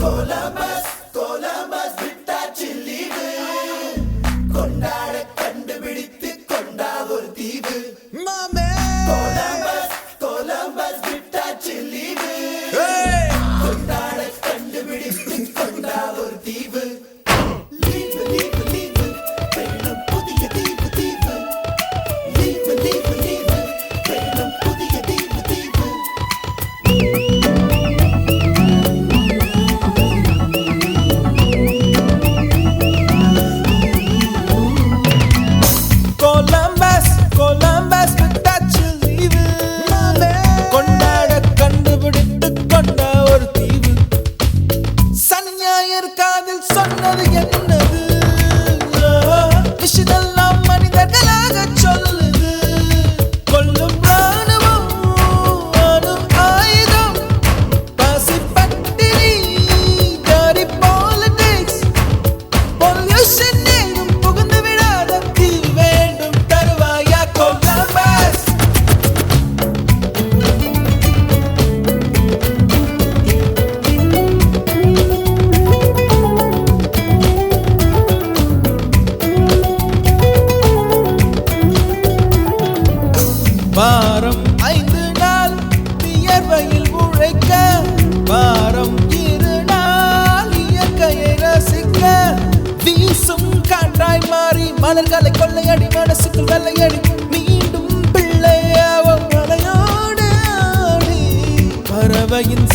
Columbus Columbus விட்டாச்சு leave கொண்டாட கண்டுபிடித்து கொண்டா ஒரு தீவு கொலம்பஸ் கொலம்பஸ் விட்டாச்சு லீவு கொண்டாட கண்டுபிடித்து கொண்டா ஒரு தீவு லீவு லீவு லீவு வேணும் புதிய தீவு தீவு லீவு லீவு லீவு வேணும் புதிய தீவு தீவு கொலம்பஸ் கொலம்பஸ் விட்டாச்சு லீவு கொண்டாட கண்டுபிடித்து கொண்ட ஒரு தீவு சனி ஞாயிறு காதில் சொன்னது என்னது விஷயமெல்லாம் மனிதர்களாக சொல்லுது கொல்லும் ராணுவம் அணு ஆயுதம் பசி பட்டினி dirty politics பொல்யூஷன் எங்கும் புகுந்து விடாத தீவு வேண்டும் தருவாயா கொலம்பஸ் வாரம் 5 நாள் வியர்வையில் உழைக்க வாரம் 2 நாள் இயற்கையை ரசிக்க வீசும் காற்றாய் மாறி மலர்களை கொள்ளையடி மனசுக்குள் வெள்ளையடி மீண்டும் பிள்ளையாவும் மலையோடு ஆடி பறவையின்